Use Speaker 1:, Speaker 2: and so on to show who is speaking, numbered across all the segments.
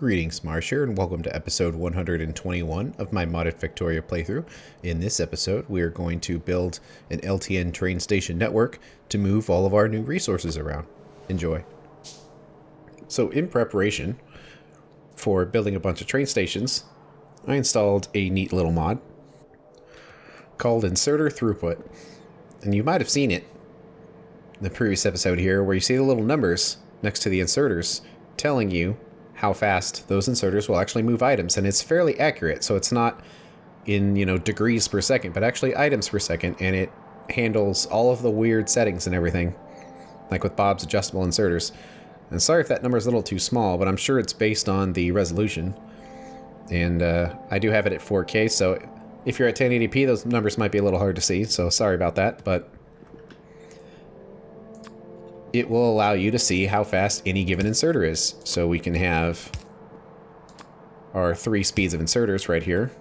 Speaker 1: Greetings, Marsh here, and welcome to episode 121 of my modded Factorio playthrough. In this episode, we are going to build an LTN train station network to move all of our new resources around. Enjoy. So in preparation for building a bunch of train stations, I installed a neat little mod called Inserter Throughput. And you might have seen it in the previous episode here, where you see the little numbers next to the inserters telling you how fast those inserters will actually move items. And it's fairly accurate, so it's not in, degrees per second, but actually items per second, and it handles all of the weird settings and everything, like with Bob's adjustable inserters. And sorry if that number is a little too small, but I'm sure it's based on the resolution. And I do have it at 4K, so if you're at 1080p, those numbers might be a little hard to see, so sorry about that, but it will allow you to see how fast any given inserter is. So we can have our 3 speeds of inserters right here.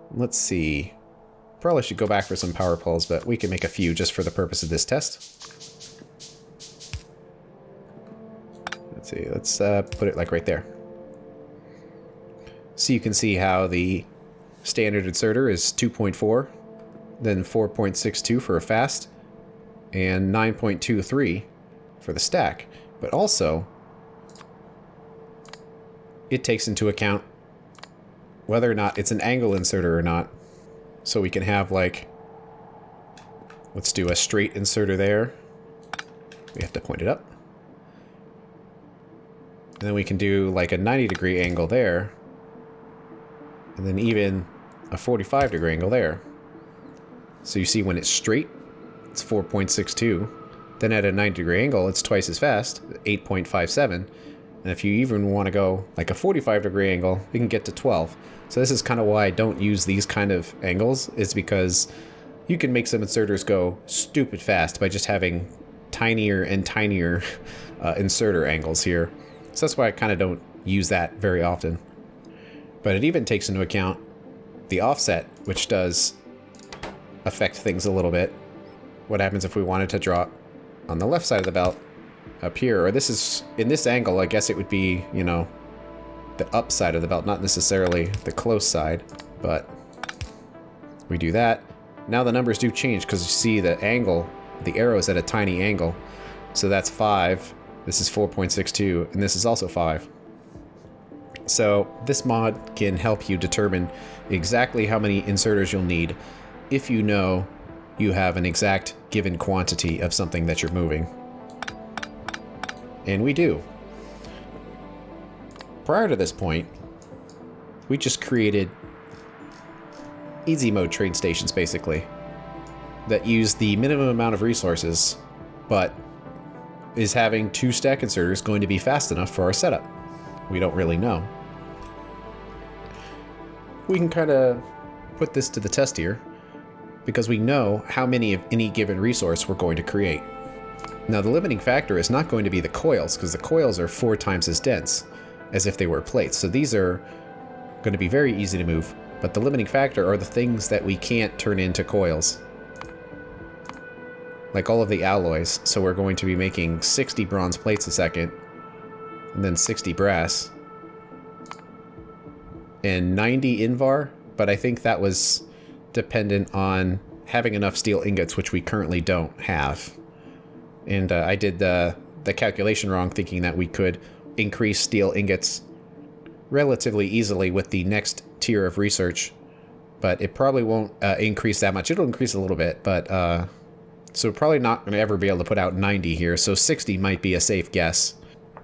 Speaker 1: Let's see. Probably should go back for some power pulls, but we can make a few just for the purpose of this test. Let's see. Let's put it like right there. So you can see how the standard inserter is 2.4, then 4.62 for a fast, and 9.23 for the stack. But also, it takes into account whether or not it's an angle inserter or not. So we can have, like, let's do a straight inserter there. We have to point it up. And then we can do like a 90-degree angle there. And then even a 45-degree angle there. So you see when it's straight, it's 4.62. Then at a 90-degree angle, it's twice as fast, 8.57. And if you even want to go like a 45-degree angle, you can get to 12. So this is kind of why I don't use these kind of angles, is because you can make some inserters go stupid fast by just having tinier and tinier inserter angles here. So that's why I kind of don't use that very often. But it even takes into account the offset, which does affect things a little bit. What happens if we wanted to drop on the left side of the belt up here? Or this is, in this angle, I guess it would be, the up side of the belt, not necessarily the close side. But we do that. Now the numbers do change because you see the angle, the arrow is at a tiny angle. So that's 5. This is 4.62, and this is also 5. So this mod can help you determine exactly how many inserters you'll need if you know you have an exact given quantity of something that you're moving. And we do. Prior to this point, we just created easy mode train stations, basically, that use the minimum amount of resources, but is having 2 stack inserters going to be fast enough for our setup? We don't really know. We can kind of put this to the test here, because we know how many of any given resource we're going to create. Now the limiting factor is not going to be the coils, because the coils are 4 times as dense as if they were plates. So these are going to be very easy to move, but the limiting factor are the things that we can't turn into coils. Like all of the alloys. So we're going to be making 60 bronze plates a second, and then 60 brass, and 90 invar, but I think that was dependent on having enough steel ingots, which we currently don't have. And I did the calculation wrong, thinking that we could increase steel ingots relatively easily with the next tier of research, but it probably won't increase that much. It'll increase a little bit, but so we're probably not going to ever be able to put out 90 here, so 60 might be a safe guess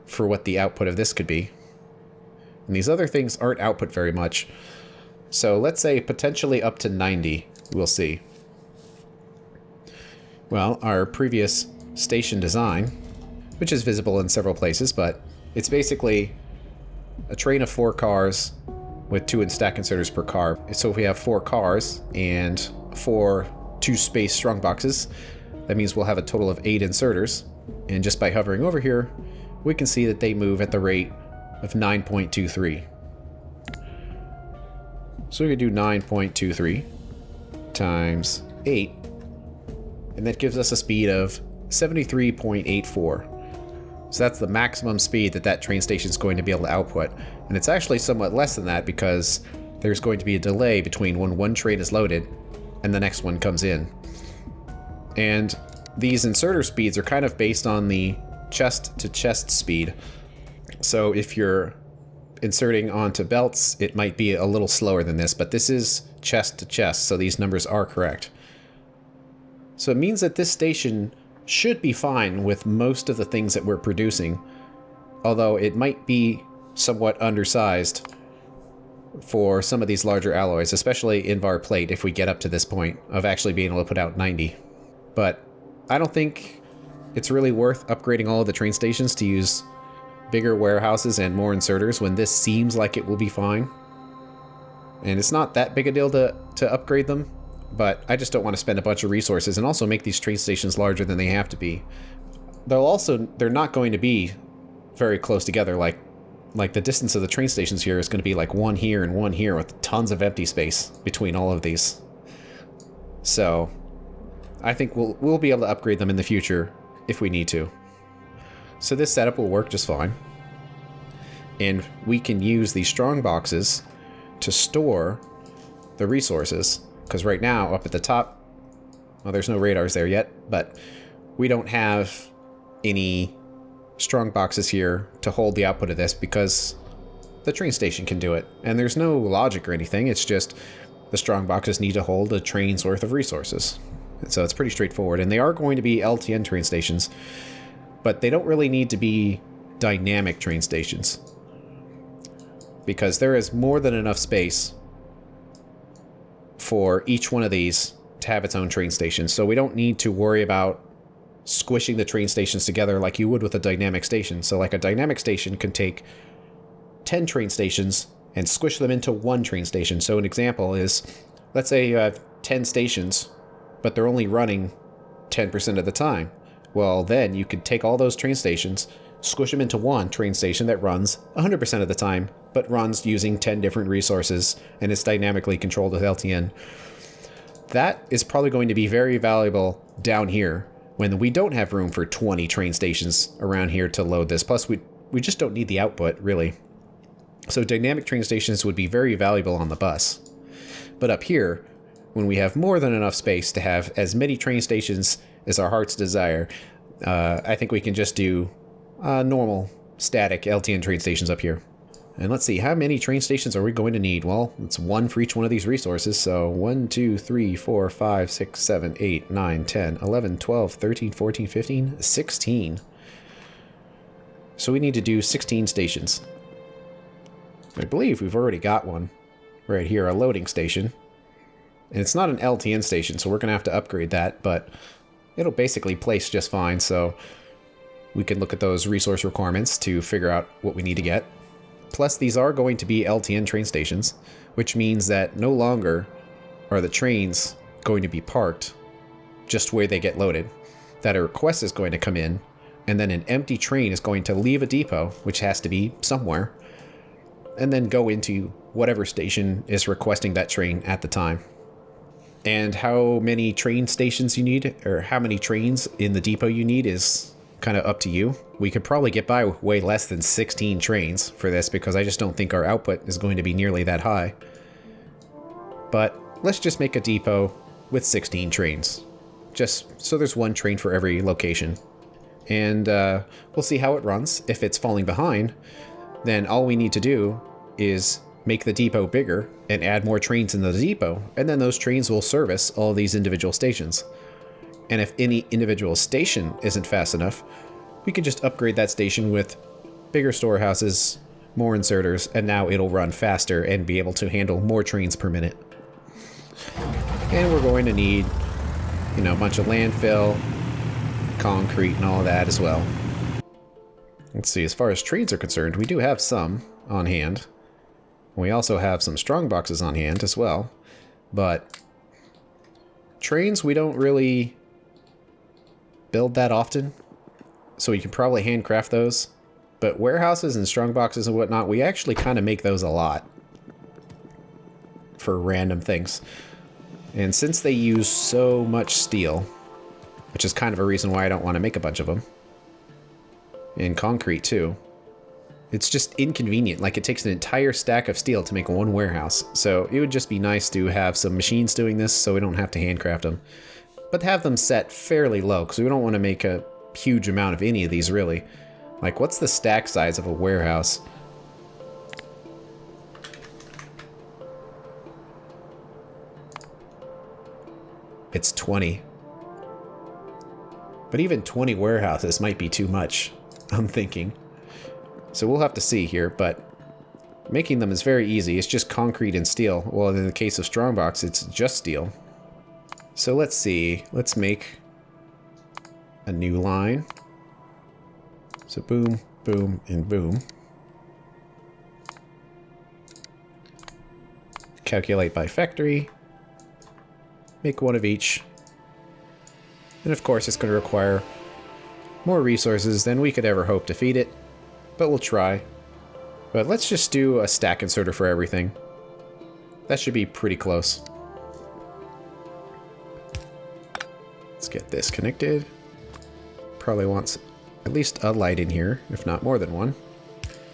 Speaker 1: for what the output of this could be. And these other things aren't output very much. So let's say potentially up to 90, we'll see. Well, our previous station design, which is visible in several places, but it's basically a train of 4 cars with 2 stack inserters per car. So if we have 4 cars and 4 2-space strong boxes, that means we'll have a total of 8 inserters. And just by hovering over here, we can see that they move at the rate of 9.23. So we could do 9.23 times 8, and that gives us a speed of 73.84. So that's the maximum speed that that train station is going to be able to output. And it's actually somewhat less than that because there's going to be a delay between when one train is loaded and the next one comes in. And these inserter speeds are kind of based on the chest to chest speed. So if you're inserting onto belts, it might be a little slower than this, but this is chest to chest, so these numbers are correct. So it means that this station should be fine with most of the things that we're producing, although it might be somewhat undersized for some of these larger alloys, especially Invar plate if we get up to this point of actually being able to put out 90. But I don't think it's really worth upgrading all of the train stations to use bigger warehouses and more inserters when this seems like it will be fine. And it's not that big a deal to upgrade them, but I just don't want to spend a bunch of resources and also make these train stations larger than they have to be. They're not going to be very close together. Like the distance of the train stations here is going to be like one here and one here with tons of empty space between all of these. So I think we'll be able to upgrade them in the future if we need to. So this setup will work just fine. And we can use these strong boxes to store the resources. Because right now, up at the top, well, there's no radars there yet, but we don't have any strong boxes here to hold the output of this because the train station can do it. And there's no logic or anything, it's just the strong boxes need to hold a train's worth of resources. And so it's pretty straightforward. And they are going to be LTN train stations, but they don't really need to be dynamic train stations because there is more than enough space for each one of these to have its own train station. So we don't need to worry about squishing the train stations together like you would with a dynamic station. So like a dynamic station can take 10 train stations and squish them into one train station. So an example is, let's say you have 10 stations, but they're only running 10% of the time. Well, then you could take all those train stations, squish them into one train station that runs 100% of the time, but runs using 10 different resources, and it's dynamically controlled with LTN. That is probably going to be very valuable down here when we don't have room for 20 train stations around here to load this. Plus, we just don't need the output, really. So dynamic train stations would be very valuable on the bus. But up here, when we have more than enough space to have as many train stations as our heart's desire, I think we can just do normal, static LTN train stations up here. And let's see, how many train stations are we going to need? Well, it's one for each one of these resources. So 1, 2, 3, 4, 5, 6, 7, 8, 9, 10, 11, 12, 13, 14, 15, 16. So we need to do 16 stations. I believe we've already got one right here, a loading station. And it's not an LTN station, so we're going to have to upgrade that, but it'll basically place just fine. So we can look at those resource requirements to figure out what we need to get. Plus, these are going to be LTN train stations, which means that no longer are the trains going to be parked just where they get loaded. That a request is going to come in, and then an empty train is going to leave a depot, which has to be somewhere, and then go into whatever station is requesting that train at the time. And how many train stations you need, or how many trains in the depot you need, is kind of up to you. We could probably get by with way less than 16 trains for this because I just don't think our output is going to be nearly that high. But let's just make a depot with 16 trains, just so there's one train for every location. And we'll see how it runs. If it's falling behind, then all we need to do is make the depot bigger and add more trains in the depot, and then those trains will service all these individual stations. And if any individual station isn't fast enough, we can just upgrade that station with bigger storehouses, more inserters, and now it'll run faster and be able to handle more trains per minute. And we're going to need, a bunch of landfill, concrete, and all of that as well. Let's see, as far as trains are concerned, we do have some on hand. We also have some strong boxes on hand as well, but trains we don't really build that often, so we can probably handcraft those. But warehouses and strong boxes and whatnot, we actually kind of make those a lot for random things. And since they use so much steel, which is kind of a reason why I don't want to make a bunch of them, And concrete, too. It's just inconvenient. Like, it takes an entire stack of steel to make one warehouse. So it would just be nice to have some machines doing this so we don't have to handcraft them. But have them set fairly low, because we don't want to make a huge amount of any of these, really. Like, what's the stack size of a warehouse? It's 20. But even 20 warehouses might be too much, I'm thinking. So we'll have to see here, but making them is very easy. It's just concrete and steel. Well, in the case of Strongbox, it's just steel. So let's see. Let's make a new line. So boom, boom, and boom. Calculate by factory. Make one of each. And of course, it's going to require more resources than we could ever hope to feed it. But we'll try. But let's just do a stack inserter for everything. That should be pretty close. Let's get this connected. Probably wants at least a light in here, if not more than one.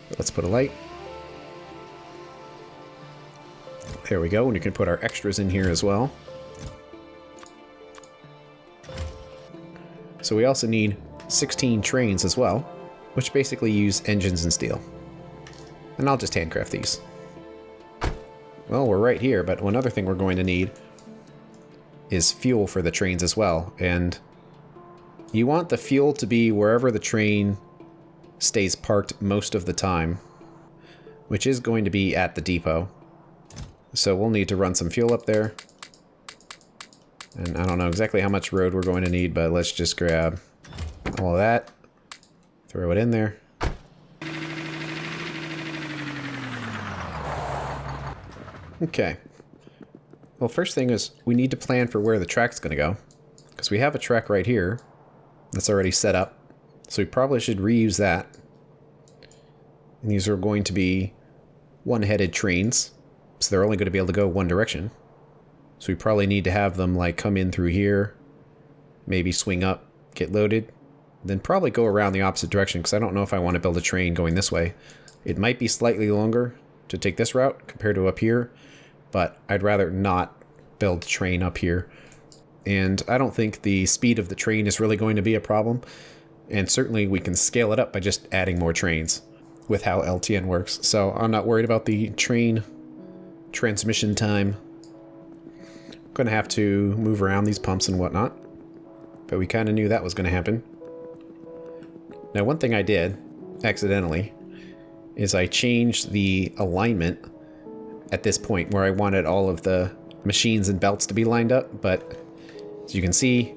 Speaker 1: But let's put a light. There we go, and we can put our extras in here as well. So we also need 16 trains as well, which basically use engines and steel. And I'll just handcraft these. Well, we're right here, but one other thing we're going to need is fuel for the trains as well. And you want the fuel to be wherever the train stays parked most of the time, which is going to be at the depot. So we'll need to run some fuel up there. And I don't know exactly how much road we're going to need, but let's just grab all of that, throw it in there. Okay. Well, first thing is we need to plan for where the track's going to go, because we have a track right here that's already set up, so we probably should reuse that. And these are going to be one-headed trains, so they're only going to be able to go one direction. So we probably need to have them like come in through here, maybe swing up, get loaded, then probably go around the opposite direction, because I don't know if I want to build a train going this way. It might be slightly longer to take this route compared to up here, but I'd rather not build a train up here. And I don't think the speed of the train is really going to be a problem. And certainly we can scale it up by just adding more trains with how LTN works. So I'm not worried about the train transmission time. I'm going to have to move around these pumps and whatnot, but we kind of knew that was going to happen. Now, one thing I did accidentally is I changed the alignment at this point where I wanted all of the machines and belts to be lined up, but as you can see,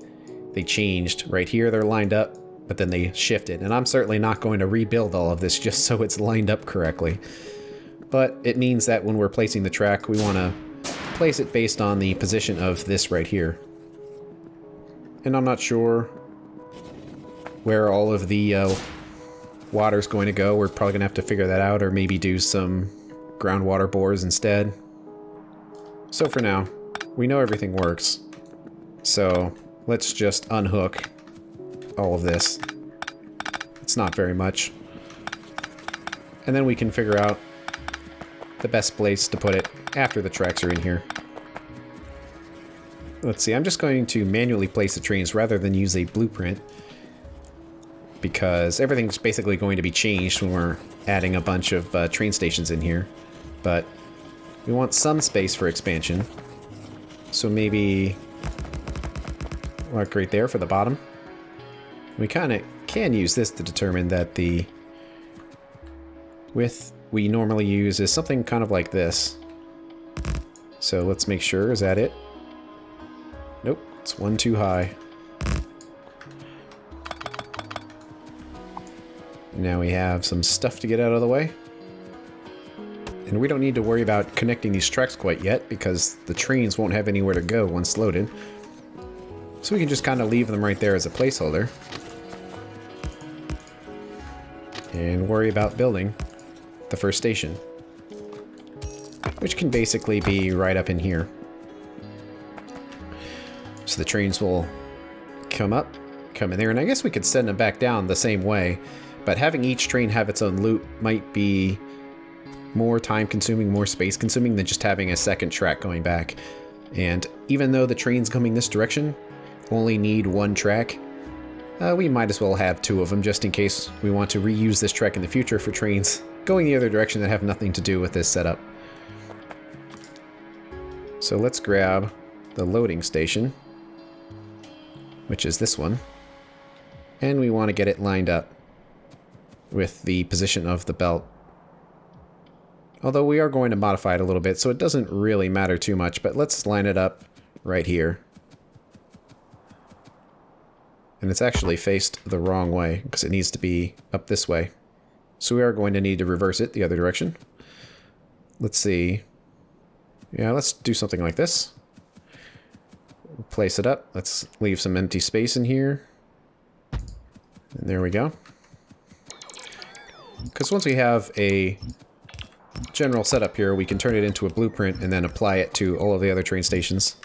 Speaker 1: they changed. Right here they're lined up, but then they shifted, and I'm certainly not going to rebuild all of this just so it's lined up correctly. But it means that when we're placing the track, we want to place it based on the position of this right here. And I'm not sure where all of the water's going to go. We're probably going to have to figure that out, or maybe do some groundwater bores instead. So for now, we know everything works. So let's just unhook all of this. It's not very much. And then we can figure out the best place to put it after the tracks are in here. Let's see, I'm just going to manually place the trains rather than use a blueprint, because everything's basically going to be changed when we're adding a bunch of train stations in here. But we want some space for expansion. So maybe like right there for the bottom. We kind of can use this to determine that the width we normally use is something kind of like this. So let's make sure, is that it? Nope, it's one too high. Now we have some stuff to get out of the way. And we don't need to worry about connecting these tracks quite yet, because the trains won't have anywhere to go once loaded. So we can just kind of leave them right there as a placeholder. And worry about building the first station, which can basically be right up in here. So the trains will come up, come in there, and I guess we could send them back down the same way, But having each train have its own loop might be more time consuming, more space consuming than just having a second track going back. And even though the trains coming this direction only need one track, we might as well have two of them just in case we want to reuse this track in the future for trains going the other direction that have nothing to do with this setup. So let's grab the loading station, which is this one, and we want to get it lined up with the position of the belt. Although we are going to modify it a little bit, so it doesn't really matter too much, but let's line it up right here. And it's actually faced the wrong way, because it needs to be up this way. So we are going to need to reverse it the other direction. Let's see. Yeah, let's do something like this. Place it up. Let's leave some empty space in here. And there we go. Because once we have a general setup here, we can turn it into a blueprint and then apply it to all of the other train stations.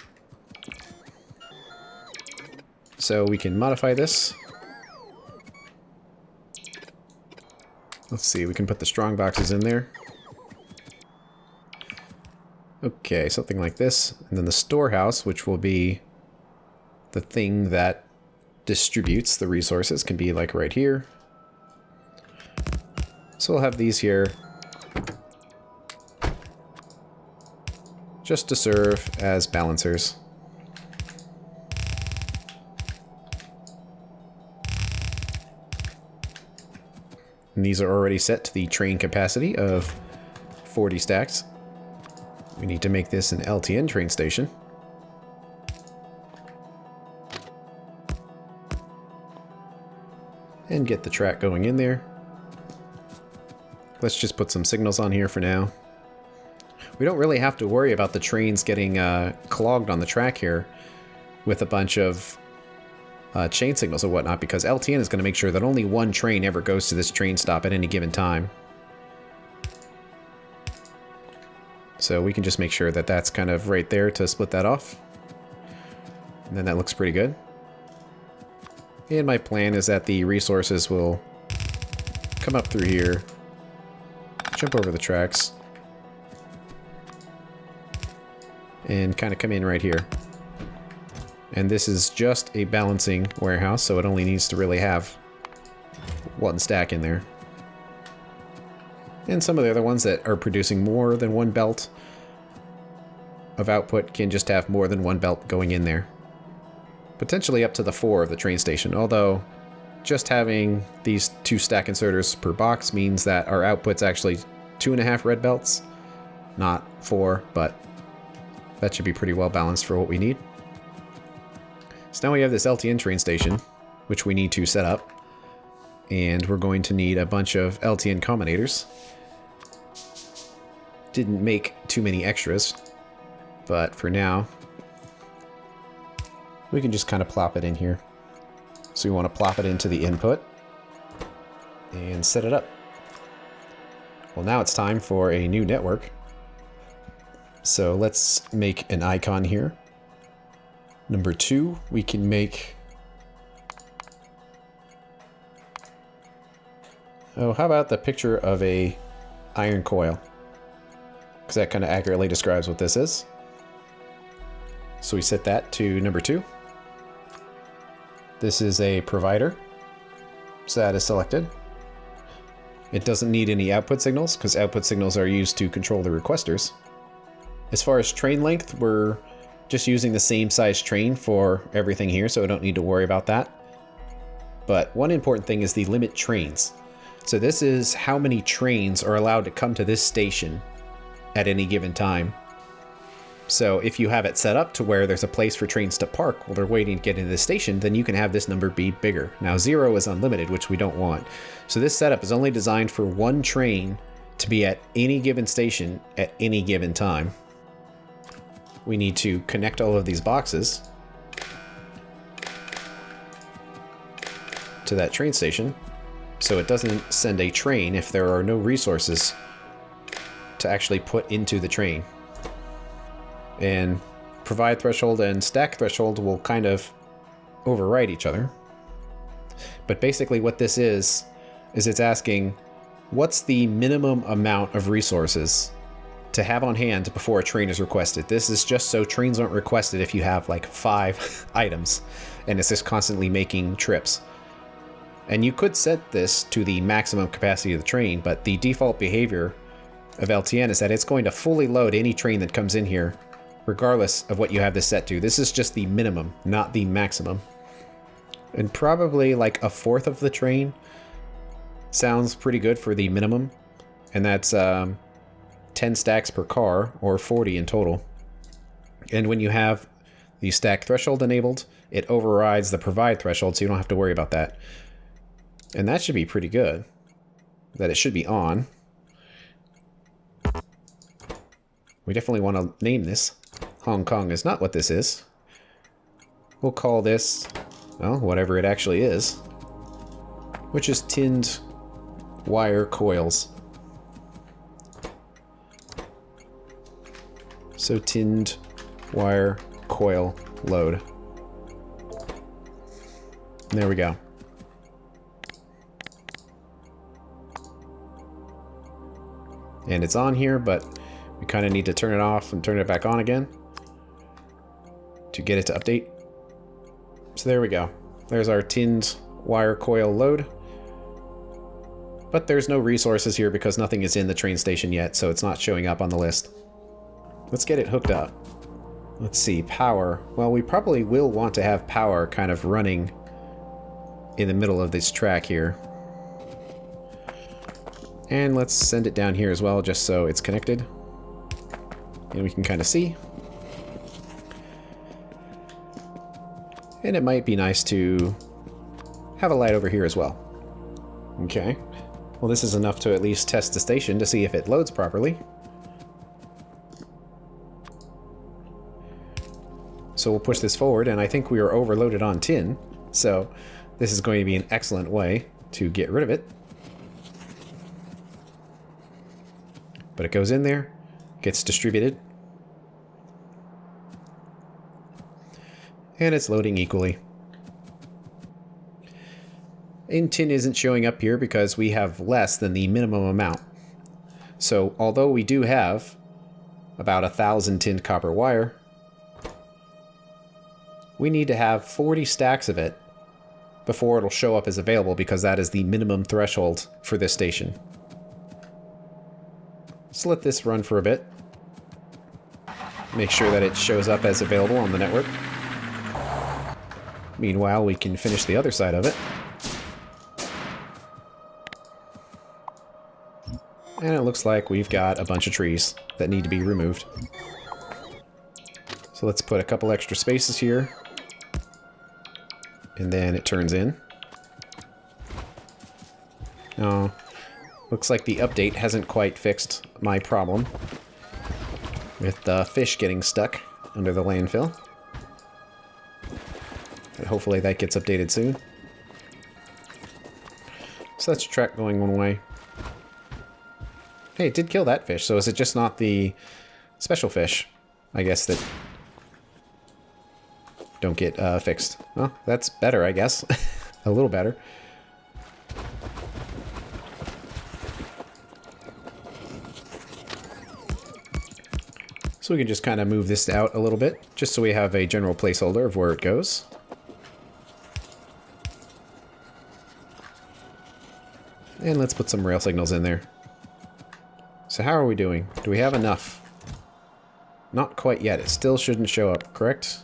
Speaker 1: So we can modify this. Let's see, we can put the strong boxes in there. Okay, something like this. And then the storehouse, which will be the thing that distributes the resources, can be like right here. So we'll have these here just to serve as balancers. And these are already set to the train capacity of 40 stacks. We need to make this an LTN train station. And get the track going in there. Let's just put some signals on here for now. We don't really have to worry about the trains getting clogged on the track here with a bunch of chain signals or whatnot, because LTN is going to make sure that only one train ever goes to this train stop at any given time. So we can just make sure that that's kind of right there to split that off. And then that looks pretty good. And my plan is that the resources will come up through here, jump over the tracks, and kind of come in right here. And this is just a balancing warehouse, so it only needs to really have one stack in there. And some of the other ones that are producing more than one belt of output can just have more than one belt going in there. Potentially up to the 4 of the train station, although just having these 2 stack inserters per box means that our output's actually 2.5 red belts, not 4, but that should be pretty well balanced for what we need. So now we have this LTN train station, which we need to set up, and we're going to need a bunch of LTN combinators. Didn't make too many extras, but for now, we can just kind of plop it in here. So we want to plop it into the input and set it up. Well, now it's time for a new network. So let's make an icon here. Number 2, we can make... Oh, how about the picture of a iron coil? Because that kind of accurately describes what this is. So we set that to number 2. This is a provider. So that is selected. It doesn't need any output signals, because output signals are used to control the requesters. As far as train length, we're just using the same size train for everything here, so I don't need to worry about that. But one important thing is the limit trains. So this is how many trains are allowed to come to this station at any given time. So if you have it set up to where there's a place for trains to park while they're waiting to get into the station, then you can have this number be bigger. Now 0 is unlimited, which we don't want. So this setup is only designed for one train to be at any given station at any given time. We need to connect all of these boxes to that train station, so it doesn't send a train if there are no resources to actually put into the train. And provide threshold and stack threshold will kind of override each other. But basically what this is is it's asking, what's the minimum amount of resources to have on hand before a train is requested? This is just so trains aren't requested if you have like 5 items and it's just constantly making trips. And you could set this to the maximum capacity of the train, but the default behavior of LTN is that it's going to fully load any train that comes in here, regardless of what you have this set to. This is just the minimum, not the maximum. And probably like 1/4 of the train sounds pretty good for the minimum. And that's 10 stacks per car, or 40 in total. And when you have the stack threshold enabled, it overrides the provide threshold, so you don't have to worry about that. And that should be pretty good. That it should be on. We definitely want to name this. Hong Kong is not what this is. We'll call this, well, whatever it actually is, which is tinned wire coils. So tinned wire coil load. And there we go. And it's on here, but we kind of need to turn it off and turn it back on again to get it to update. So there we go. There's our tinned wire coil load. But there's no resources here because nothing is in the train station yet, so it's not showing up on the list. Let's get it hooked up. Let's see, power. Well, we probably will want to have power kind of running in the middle of this track here. And let's send it down here as well, just so it's connected. And we can kind of see. And it might be nice to have a light over here as well. Okay. Well, this is enough to at least test the station to see if it loads properly. So we'll push this forward, and I think we are overloaded on tin. So this is going to be an excellent way to get rid of it. But it goes in there, gets distributed, and it's loading equally. And tin isn't showing up here because we have less than the minimum amount. So although we do have about 1,000 tinned copper wire, we need to have 40 stacks of it before it'll show up as available, because that is the minimum threshold for this station. Let's let this run for a bit. Make sure that it shows up as available on the network. Meanwhile, we can finish the other side of it. And it looks like we've got a bunch of trees that need to be removed. So let's put a couple extra spaces here. And then it turns in. Oh, looks like the update hasn't quite fixed my problem with the fish getting stuck under the landfill. But hopefully that gets updated soon. So that's a track going one way. Hey, it did kill that fish, so is it just not the special fish, I guess, that don't get fixed? Well, that's better, I guess. A little better. So we can just kind of move this out a little bit, just so we have a general placeholder of where it goes. And let's put some rail signals in there. So how are we doing? Do we have enough? Not quite yet. It still shouldn't show up, correct?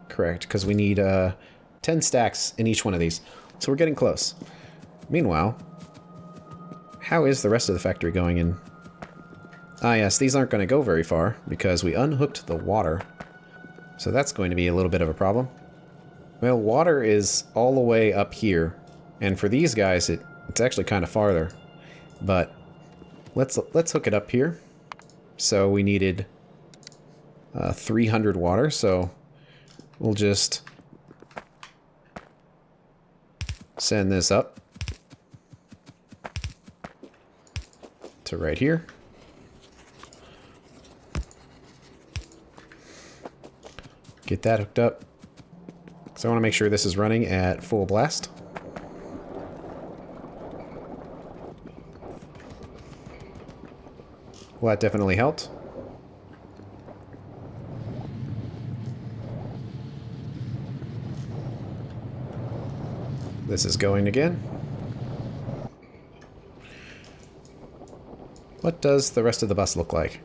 Speaker 1: Correct, because we need 10 stacks in each one of these. So we're getting close. Meanwhile, how is the rest of the factory going in? Ah yes, these aren't going to go very far because we unhooked the water. So that's going to be a little bit of a problem. Well, water is all the way up here. And for these guys, it's actually kind of farther. But let's hook it up here. So we needed 300 water, so we'll just send this up to right here. Get that hooked up. So I want to make sure this is running at full blast. Well, that definitely helped. This is going again. What does the rest of the bus look like?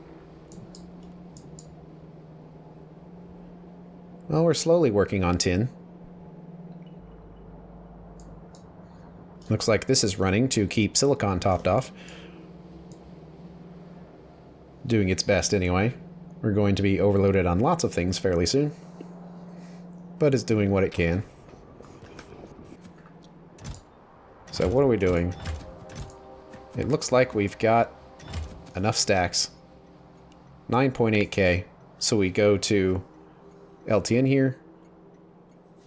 Speaker 1: Well, we're slowly working on tin. Looks like this is running to keep silicon topped off. Doing its best anyway. We're going to be overloaded on lots of things fairly soon. But it's doing what it can. So what are we doing? It looks like we've got enough stacks. 9.8K. So we go to LTN here.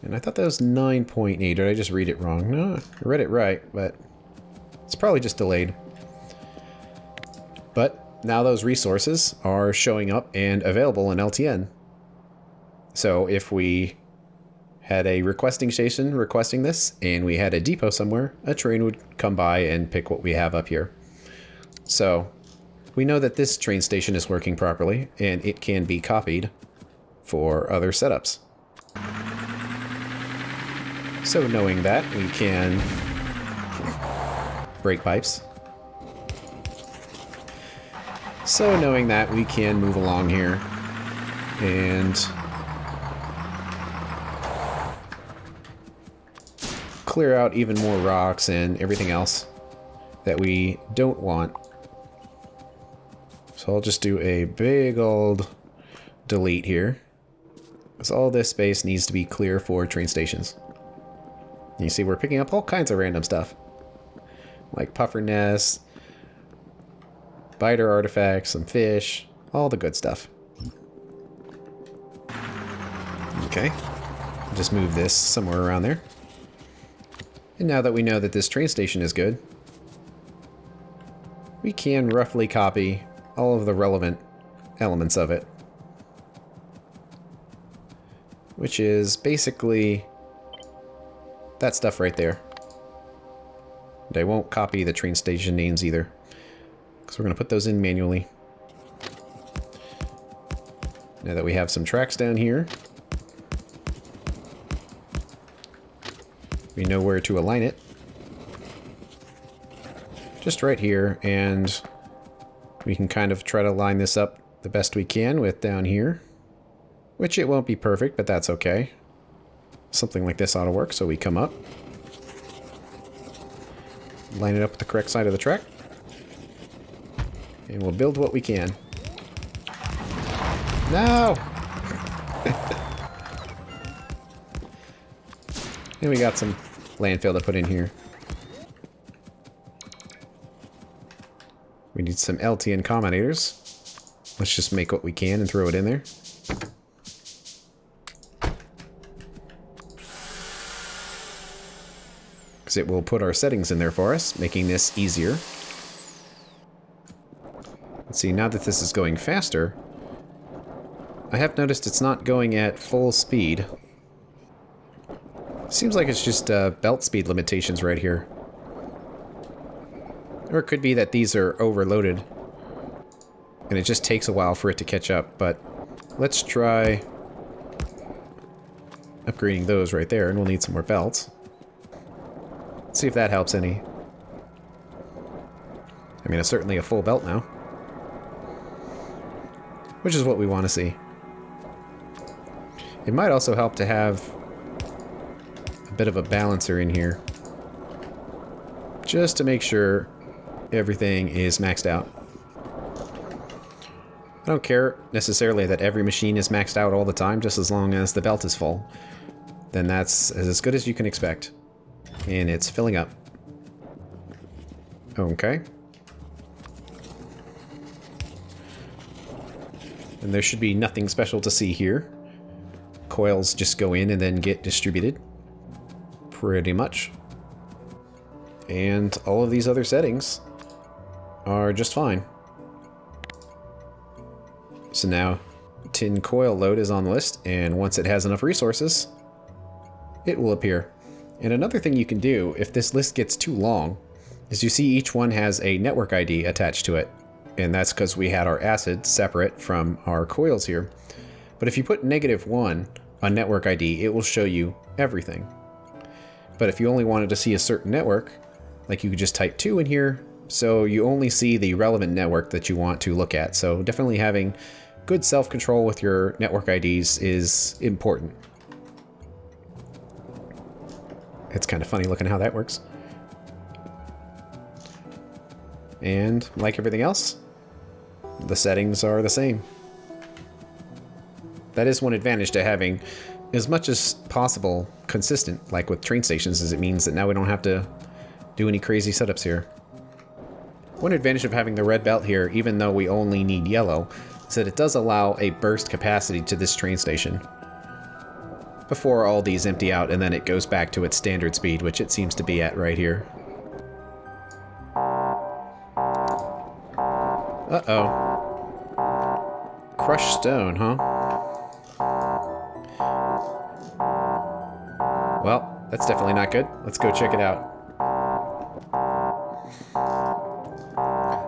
Speaker 1: And I thought that was 9.8. Did I just read it wrong? No, I read it right, but it's probably just delayed. But now those resources are showing up and available in LTN. So if we had a requesting station requesting this, and we had a depot somewhere, a train would come by and pick what we have up here. So we know that this train station is working properly, and it can be copied for other setups. So knowing that, we can break pipes. So knowing that, we can move along here and clear out even more rocks and everything else that we don't want. So I'll just do a big old delete here, because all this space needs to be clear for train stations. You see we're picking up all kinds of random stuff, like puffer nests, biter artifacts, some fish, all the good stuff. Okay, just move this somewhere around there. And now that we know that this train station is good, we can roughly copy all of the relevant elements of it. Which is basically that stuff right there. And I won't copy the train station names either, because we're going to put those in manually. Now that we have some tracks down here, we know where to align it. Just right here, and we can kind of try to line this up the best we can with down here. Which it won't be perfect, but that's okay. Something like this ought to work, so we come up. Line it up with the correct side of the track. And we'll build what we can. No! And we got some landfill to put in here. We need some LTN combinators. Let's just make what we can and throw it in there. Because it will put our settings in there for us, making this easier. Let's see, now that this is going faster, I have noticed it's not going at full speed. Seems like it's just belt speed limitations right here. Or it could be that these are overloaded, and it just takes a while for it to catch up, but let's try upgrading those right there, and we'll need some more belts. Let's see if that helps any. I mean, it's certainly a full belt now, which is what we want to see. It might also help to have a bit of a balancer in here, just to make sure everything is maxed out. I don't care necessarily that every machine is maxed out all the time, just as long as the belt is full. Then that's as good as you can expect. And it's filling up. Okay. And there should be nothing special to see here. Coils just go in and then get distributed. Pretty much. And all of these other settings are just fine. So now, tin coil load is on the list, and once it has enough resources, it will appear. And another thing you can do, if this list gets too long, is you see each one has a network ID attached to it. And that's because we had our acid separate from our coils here. But if you put -1 on network ID, it will show you everything. But if you only wanted to see a certain network, like you could just type 2 in here, so you only see the relevant network that you want to look at. So definitely having good self-control with your network IDs is important. It's kind of funny looking how that works. And like everything else, the settings are the same. That is one advantage to having as much as possible consistent, like with train stations, is it means that now we don't have to do any crazy setups here. One advantage of having the red belt here, even though we only need yellow, is that it does allow a burst capacity to this train station before all these empty out, and then it goes back to its standard speed, which it seems to be at right here. Uh-oh. Crushed stone, huh? Well, that's definitely not good. Let's go check it out.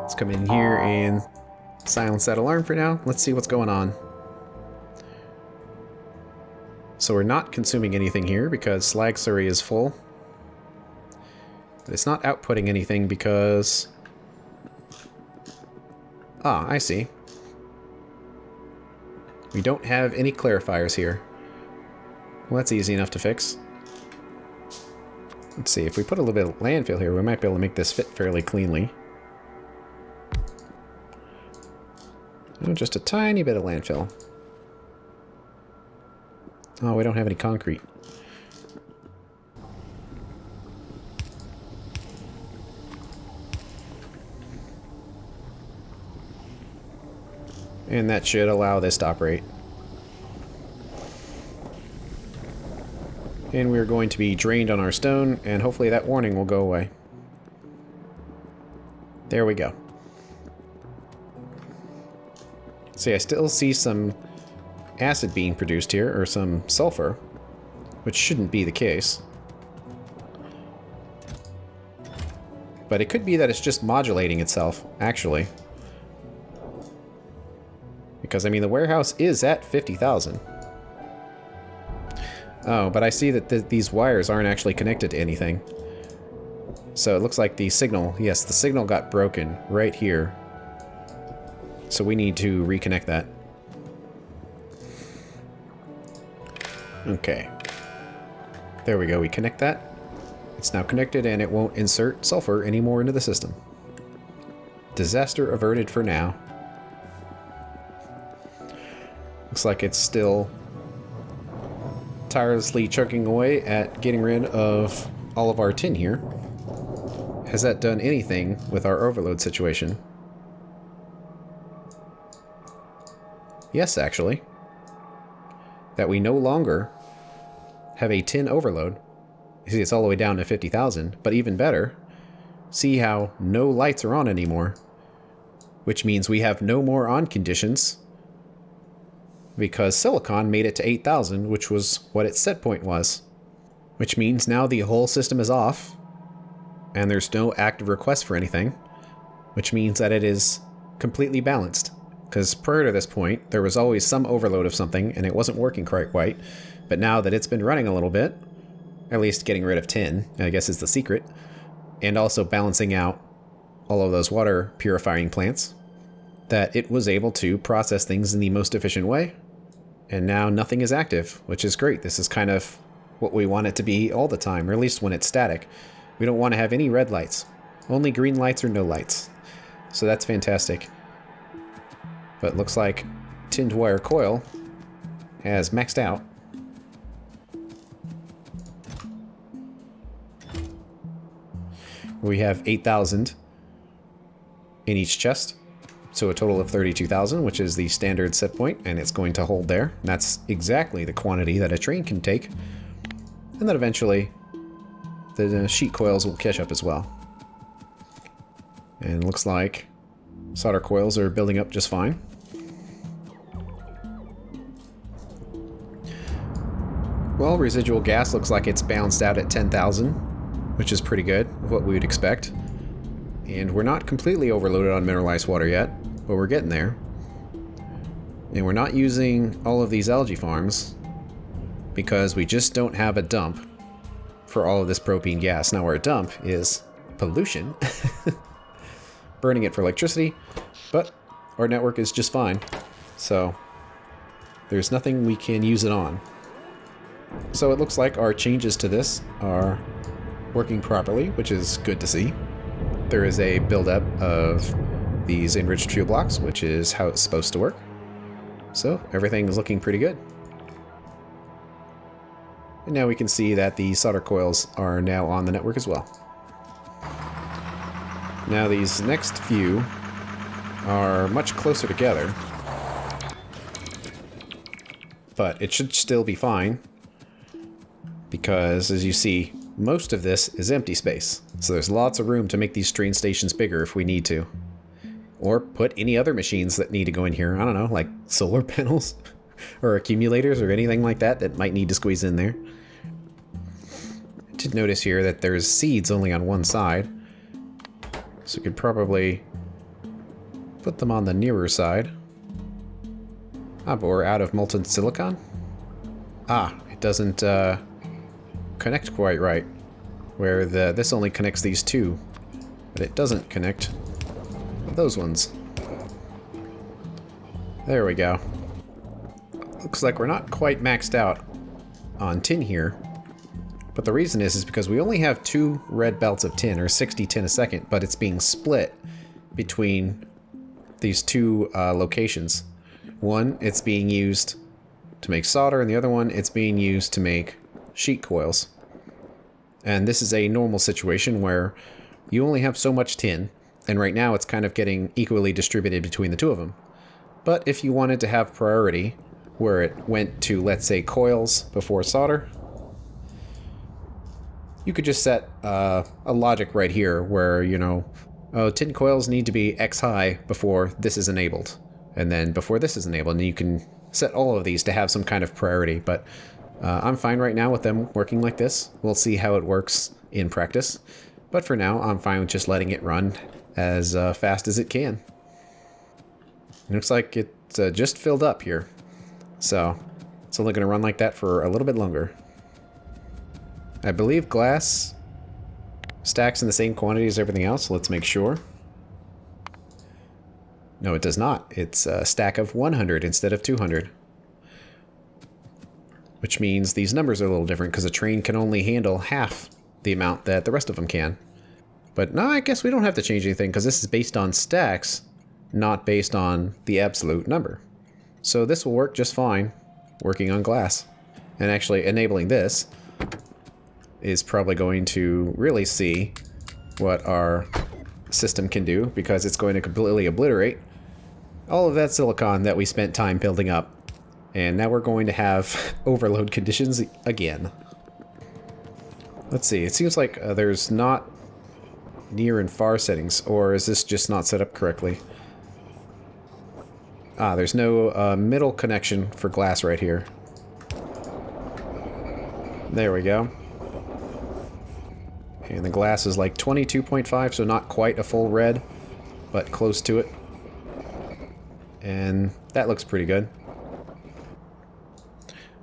Speaker 1: Let's come in here and silence that alarm for now. Let's see what's going on. So we're not consuming anything here because slag slurry is full. But it's not outputting anything because... Ah, I see. We don't have any clarifiers here. Well, that's easy enough to fix. Let's see, if we put a little bit of landfill here, we might be able to make this fit fairly cleanly. Oh, just a tiny bit of landfill. Oh, we don't have any concrete. And that should allow this to operate. And we're going to be drained on our stone, and hopefully that warning will go away. There we go. See, I still see some acid being produced here, or some sulfur, which shouldn't be the case. But it could be that it's just modulating itself, actually. Because, I mean, the warehouse is at 50,000. Oh, but I see that these wires aren't actually connected to anything. So it looks like the signal, yes, the signal got broken right here. So we need to reconnect that. Okay. There we go, we connect that. It's now connected and it won't insert sulfur anymore into the system. Disaster averted for now. Looks like it's still tirelessly chugging away at getting rid of all of our tin here. Has that done anything with our overload situation? Yes, actually. That we no longer have a tin overload. You see, it's all the way down to 50,000, but even better, see how no lights are on anymore, which means we have no more on conditions because silicon made it to 8,000, which was what its set point was, which means now the whole system is off and there's no active request for anything, which means that it is completely balanced. Because prior to this point, there was always some overload of something and it wasn't working quite right. But now that it's been running a little bit, at least getting rid of tin, I guess is the secret, and also balancing out all of those water purifying plants, that it was able to process things in the most efficient way. And now nothing is active, which is great. This is kind of what we want it to be all the time, or at least when it's static. We don't want to have any red lights. Only green lights or no lights. So that's fantastic. But it looks like tinned wire coil has maxed out. We have 8,000 in each chest. So a total of 32,000, which is the standard set point, and it's going to hold there. And that's exactly the quantity that a train can take. And then eventually the sheet coils will catch up as well. And it looks like solder coils are building up just fine. Well, residual gas looks like it's balanced out at 10,000, which is pretty good, what we would expect. And we're not completely overloaded on mineralized water yet. but we're getting there. And we're not using all of these algae farms because we just don't have a dump for all of this propane gas. Now, our dump is pollution, burning it for electricity, but our network is just fine. So there's nothing we can use it on. So it looks like our changes to this are working properly, which is good to see. There is a buildup of these enriched fuel blocks, which is how it's supposed to work. So everything is looking pretty good. And now we can see that the solder coils are now on the network as well. Now these next few are much closer together, but it should still be fine because, as you see, most of this is empty space. So there's lots of room to make these train stations bigger if we need to. Or put any other machines that need to go in here. I don't know, like solar panels or accumulators or anything like that that might need to squeeze in there. I did notice here that there's seeds only on one side. So we could probably put them on the nearer side. Ah, but we're out of molten silicon? Ah, it doesn't connect quite right. Where this only connects these two, but it doesn't connect those ones. There we go. Looks like we're not quite maxed out on tin here, but the reason is because we only have 2 red belts of tin, or 60 tin a second, but it's being split between these 2 locations. One, it's being used to make solder, and the other one, it's being used to make sheet coils. And this is a normal situation where you only have so much tin, and right now it's kind of getting equally distributed between the 2 of them. But if you wanted to have priority, where it went to, let's say, coils before solder, you could just set a logic right here where, you know, oh, tin coils need to be X high before this is enabled, and then before this is enabled, and you can set all of these to have some kind of priority. But I'm fine right now with them working like this. We'll see how it works in practice. But for now, I'm fine with just letting it run as fast as it can. It looks like it's just filled up here. So it's only going to run like that for a little bit longer. I believe glass stacks in the same quantity as everything else. So let's make sure. No, it does not. It's a stack of 100 instead of 200. Which means these numbers are a little different because a train can only handle half the amount that the rest of them can. But no, I guess we don't have to change anything because this is based on stacks, not based on the absolute number. So this will work just fine working on glass. And actually enabling this is probably going to really see what our system can do, because it's going to completely obliterate all of that silicon that we spent time building up. And now we're going to have overload conditions again. Let's see, it seems like there's not near and far settings, or is this just not set up correctly? Ah, there's no middle connection for glass right here. There we go. And the glass is like 22.5, so not quite a full red, but close to it. And that looks pretty good.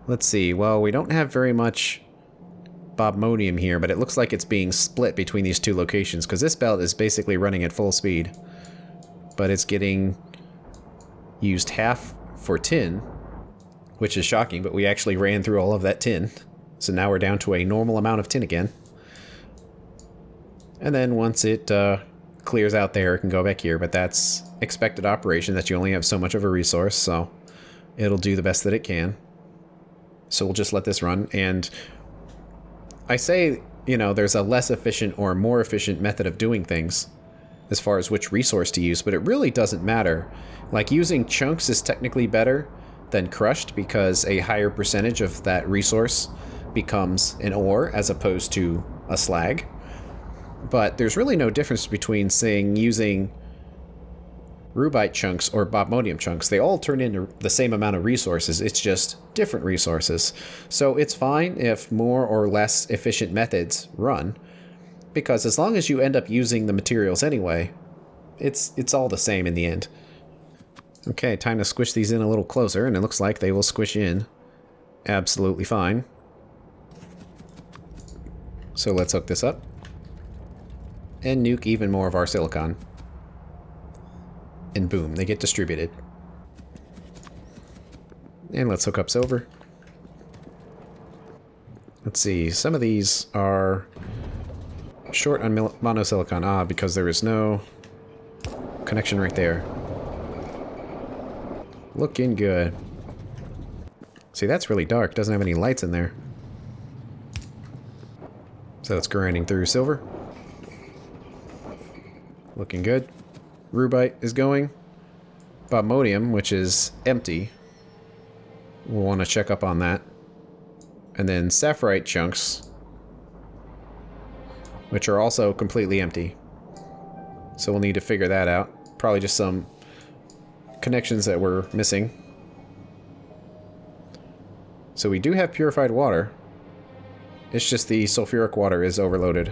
Speaker 1: Let's see, well, we don't have very much bobmonium here, but it looks like it's being split between these 2 locations, because this belt is basically running at full speed. But it's getting used half for tin, which is shocking, but we actually ran through all of that tin. So now we're down to a normal amount of tin again. And then once it clears out there, it can go back here, but that's expected operation, that you only have so much of a resource, so it'll do the best that it can. So we'll just let this run, and I say, you know, there's a less efficient or more efficient method of doing things as far as which resource to use, but it really doesn't matter. Like, using chunks is technically better than crushed because a higher percentage of that resource becomes an ore as opposed to a slag. But there's really no difference between, saying, using rubite chunks or bobmonium chunks. They all turn into the same amount of resources, it's just different resources. So it's fine if more or less efficient methods run, because as long as you end up using the materials anyway, it's all the same in the end. Okay, time to squish these in a little closer, and it looks like they will squish in absolutely fine. So let's hook this up and nuke even more of our silicon. And boom, they get distributed. And let's hook up silver. Let's see, some of these are short on monosilicon. Because there is no connection right there. Looking good. See, that's really dark. Doesn't have any lights in there. So it's grinding through silver. Looking good. Rubite is going. Bobmodium, which is empty. We'll want to check up on that. And then sapphirite chunks, which are also completely empty. So we'll need to figure that out. Probably just some connections that we're missing. So we do have purified water. It's just the sulfuric water is overloaded.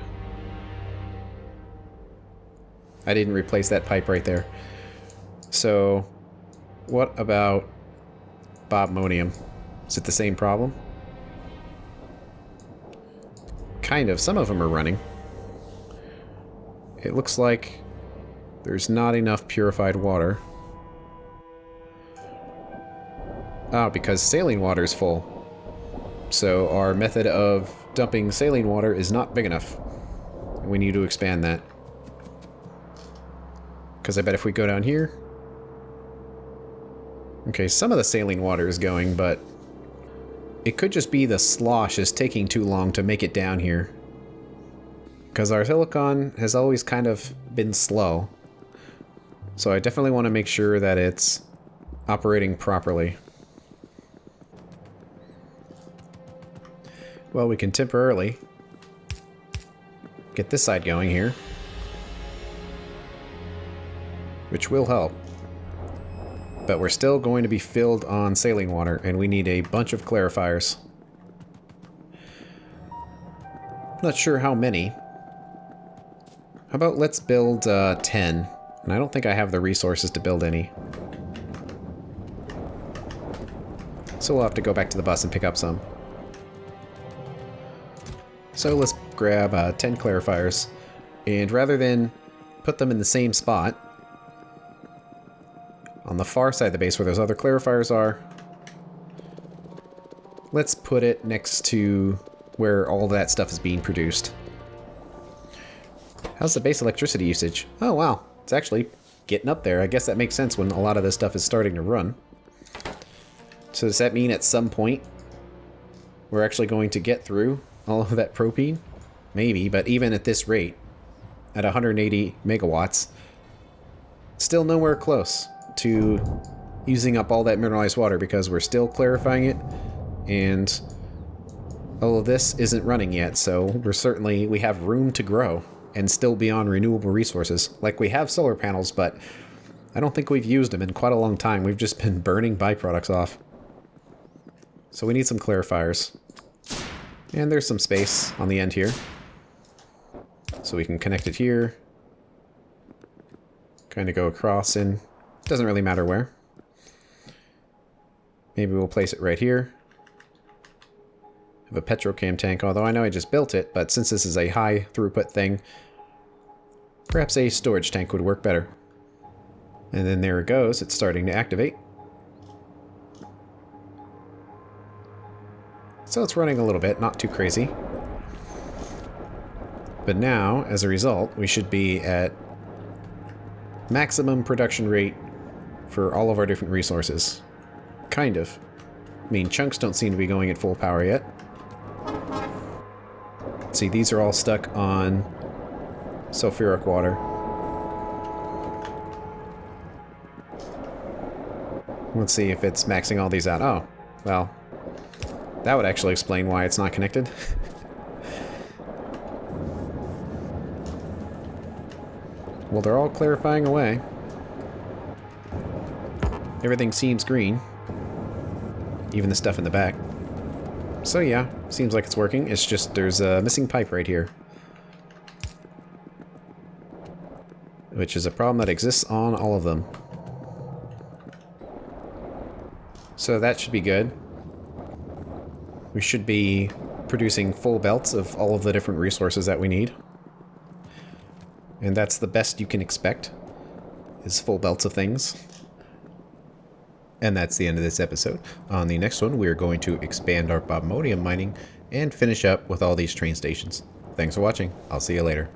Speaker 1: I didn't replace that pipe right there. So what about bobmodium? Is it the same problem? Kind of. Some of them are running. It looks like there's not enough purified water. Because saline water is full. So our method of dumping saline water is not big enough. We need to expand that. Because I bet if we go down here... Okay, some of the saline water is going, but... It could just be the slosh is taking too long to make it down here. Because our silicon has always kind of been slow. So I definitely want to make sure that it's operating properly. Well, we can temporarily get this side going here, which will help. But we're still going to be filled on saline water, and we need a bunch of clarifiers. Not sure how many. How about let's build 10? And I don't think I have the resources to build any. So we'll have to go back to the bus and pick up some. So let's grab 10 clarifiers, and rather than put them in the same spot, on the far side of the base where those other clarifiers are, let's put it next to where all that stuff is being produced. How's the base electricity usage? Oh wow, it's actually getting up there. I guess that makes sense when a lot of this stuff is starting to run. So does that mean at some point we're actually going to get through all of that propane? Maybe, but even at this rate, at 180 megawatts, still nowhere close to using up all that mineralized water because we're still clarifying it, and all of this isn't running yet, so we have room to grow and still be on renewable resources. Like, we have solar panels, but I don't think we've used them in quite a long time. We've just been burning byproducts off. So we need some clarifiers. And there's some space on the end here. So we can connect it here. Kind of go across, and it doesn't really matter where. Maybe we'll place it right here. Have a petrochem tank, although I know I just built it, but since this is a high throughput thing, perhaps a storage tank would work better. And then there it goes, it's starting to activate. So it's running a little bit, not too crazy. But now, as a result, we should be at maximum production rate for all of our different resources. Kind of. I mean, chunks don't seem to be going at full power yet. See, these are all stuck on sulfuric water. Let's see if it's maxing all these out. Oh, well, that would actually explain why it's not connected. Well, they're all clarifying away. Everything seems green. Even the stuff in the back. So yeah, seems like it's working. It's just there's a missing pipe right here. Which is a problem that exists on all of them. So that should be good. We should be producing full belts of all of the different resources that we need. And that's the best you can expect, is full belts of things. And that's the end of this episode. On the next one, we are going to expand our bobmodium mining and finish up with all these train stations. Thanks for watching. I'll see you later.